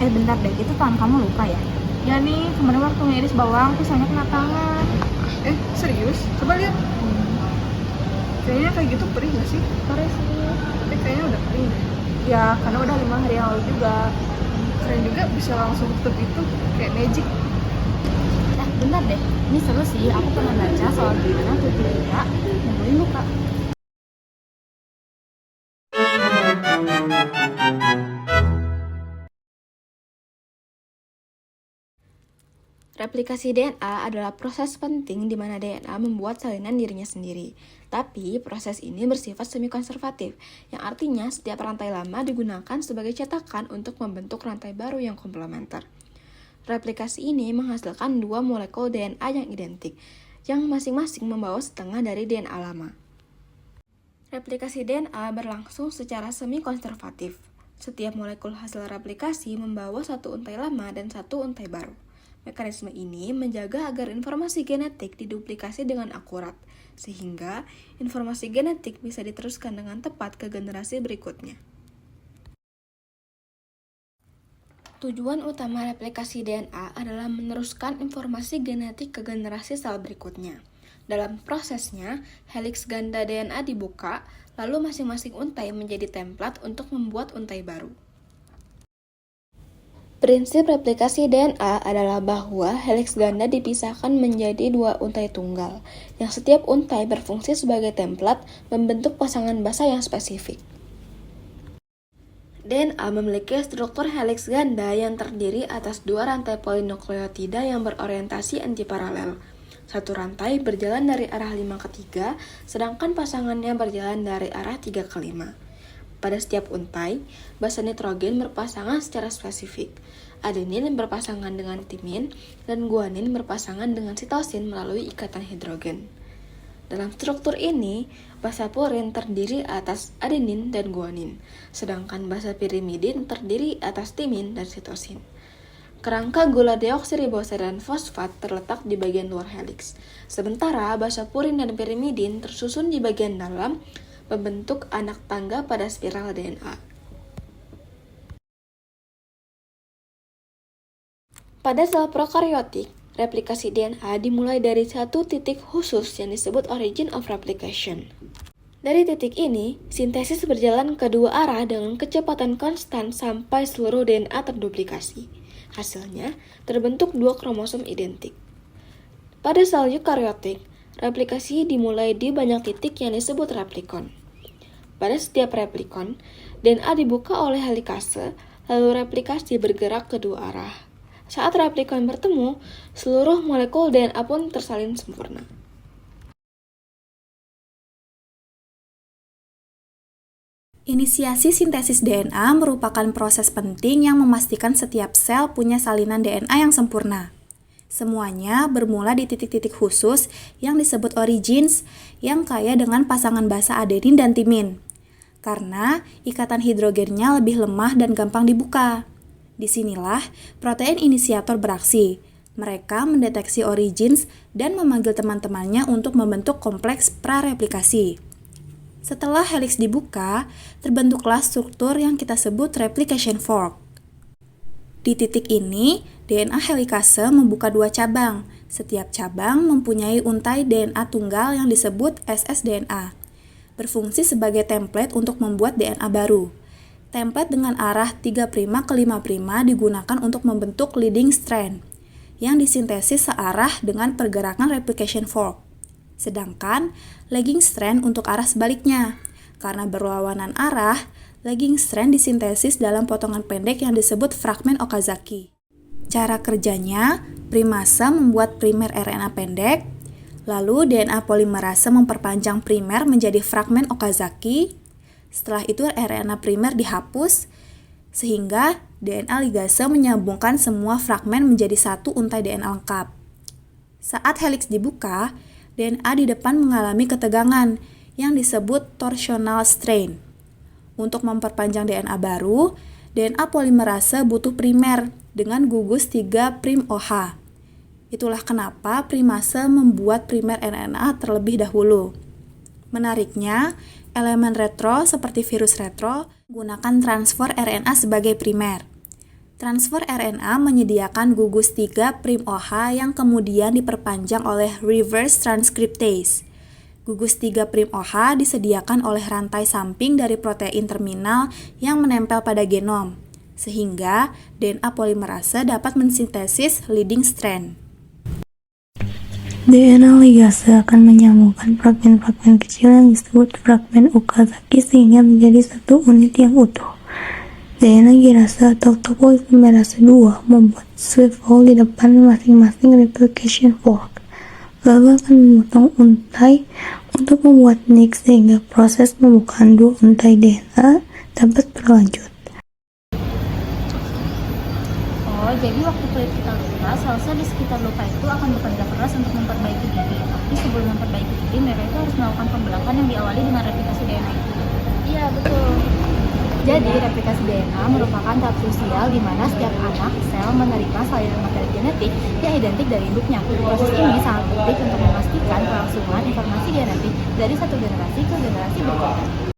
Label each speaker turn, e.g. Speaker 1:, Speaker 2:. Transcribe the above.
Speaker 1: Bentar deh, itu tangan kamu luka ya? Ya nih, kemarin waktu ngiris bawang, pisaunya kena tangan.
Speaker 2: Serius? Coba lihat. Kayaknya kayak gitu perih gak sih?
Speaker 1: Sorry sih.
Speaker 2: Tapi kayaknya udah kering deh.
Speaker 1: Ya, karena udah 5 hari yang lalu juga.
Speaker 2: Keren juga bisa langsung tutup itu, kayak magic.
Speaker 1: Bentar deh, ini seru sih. Aku pernah baca soal gimana tubuh kita memulih luka. Replikasi DNA adalah proses penting di mana DNA membuat salinan dirinya sendiri. Tapi, proses ini bersifat semi-konservatif, yang artinya setiap rantai lama digunakan sebagai cetakan untuk membentuk rantai baru yang komplementer. Replikasi ini menghasilkan dua molekul DNA yang identik, yang masing-masing membawa setengah dari DNA lama. Replikasi DNA berlangsung secara semi-konservatif. Setiap molekul hasil replikasi membawa satu untai lama dan satu untai baru. Mekanisme ini menjaga agar informasi genetik diduplikasi dengan akurat, sehingga informasi genetik bisa diteruskan dengan tepat ke generasi berikutnya. Tujuan utama replikasi DNA adalah meneruskan informasi genetik ke generasi sel berikutnya. Dalam prosesnya, heliks ganda DNA dibuka, lalu masing-masing untai menjadi template untuk membuat untai baru. Prinsip replikasi DNA adalah bahwa heliks ganda dipisahkan menjadi dua untai tunggal, yang setiap untai berfungsi sebagai template membentuk pasangan basa yang spesifik. DNA memiliki struktur heliks ganda yang terdiri atas dua rantai polinukleotida yang berorientasi antiparalel. Satu rantai berjalan dari arah 5 ke 3, sedangkan pasangannya berjalan dari arah 3 ke 5. Pada setiap untai, basa nitrogen berpasangan secara spesifik. Adenin berpasangan dengan timin, dan guanin berpasangan dengan sitosin melalui ikatan hidrogen. Dalam struktur ini, basa purin terdiri atas adenin dan guanin, sedangkan basa pirimidin terdiri atas timin dan sitosin. Kerangka gula deoksiribosa dan fosfat terletak di bagian luar heliks, sementara basa purin dan pirimidin tersusun di bagian dalam, membentuk anak tangga pada spiral DNA. Pada sel prokaryotik, replikasi DNA dimulai dari satu titik khusus yang disebut origin of replication. Dari titik ini, sintesis berjalan ke dua arah dengan kecepatan konstan sampai seluruh DNA terduplikasi. Hasilnya, terbentuk dua kromosom identik. Pada sel eukaryotik, replikasi dimulai di banyak titik yang disebut replikon. Pada setiap replikon, DNA dibuka oleh helikase, lalu replikasi bergerak ke dua arah. Saat replikon bertemu, seluruh molekul DNA pun tersalin sempurna.
Speaker 3: Inisiasi sintesis DNA merupakan proses penting yang memastikan setiap sel punya salinan DNA yang sempurna. Semuanya bermula di titik-titik khusus yang disebut origins yang kaya dengan pasangan basa adenin dan timin. Karena ikatan hidrogennya lebih lemah dan gampang dibuka. Disinilah protein inisiator beraksi. Mereka mendeteksi origins dan memanggil teman-temannya untuk membentuk kompleks prareplikasi. Setelah heliks dibuka, terbentuklah struktur yang kita sebut replication fork. Di titik ini, DNA helikase membuka dua cabang. Setiap cabang mempunyai untai DNA tunggal yang disebut ssDNA. Berfungsi sebagai template untuk membuat DNA baru. Template dengan arah 3' ke 5' digunakan untuk membentuk leading strand, yang disintesis searah dengan pergerakan replication fork. Sedangkan lagging strand untuk arah sebaliknya. Karena berlawanan arah, lagging strand disintesis dalam potongan pendek yang disebut fragmen Okazaki. Cara kerjanya, primase membuat primer RNA pendek, lalu DNA polimerase memperpanjang primer menjadi fragmen Okazaki. Setelah itu RNA primer dihapus, sehingga DNA ligase menyambungkan semua fragmen menjadi satu untai DNA lengkap. Saat heliks dibuka, DNA di depan mengalami ketegangan yang disebut torsional strain. Untuk memperpanjang DNA baru, DNA polimerase butuh primer dengan gugus 3'OH. Itulah kenapa primase membuat primer RNA terlebih dahulu. Menariknya, elemen retro seperti virus retro menggunakan transfer RNA sebagai primer. Transfer RNA menyediakan gugus 3' OH yang kemudian diperpanjang oleh reverse transcriptase. Gugus 3' OH disediakan oleh rantai samping dari protein terminal yang menempel pada genom, sehingga DNA polimerase dapat mensintesis leading strand.
Speaker 4: DNA ligase akan menyambungkan fragmen-fragmen kecil yang disebut fragmen Okazaki sehingga menjadi satu unit yang utuh. DNA girase atau topoisomerase 2 membuat swivel di depan masing-masing replication fork, lalu akan memotong untai untuk membuat nick sehingga proses pembukaan dua untai DNA dapat berlanjut.
Speaker 5: Oh, jadi waktu kulit kita luka, sel-sel di sekitar luka itu akan bekerja keras untuk memperbaiki diri. Tapi sebelum memperbaiki diri, mereka itu harus melakukan pembelakan yang diawali dengan replikasi DNA itu.
Speaker 1: Iya, betul.
Speaker 5: Jadi, replikasi DNA merupakan tahap krusial di mana setiap anak sel menerima salinan materi genetik yang identik dari induknya. Proses ini sangat penting untuk memastikan kelangsungan informasi genetik dari satu generasi ke generasi berikutnya.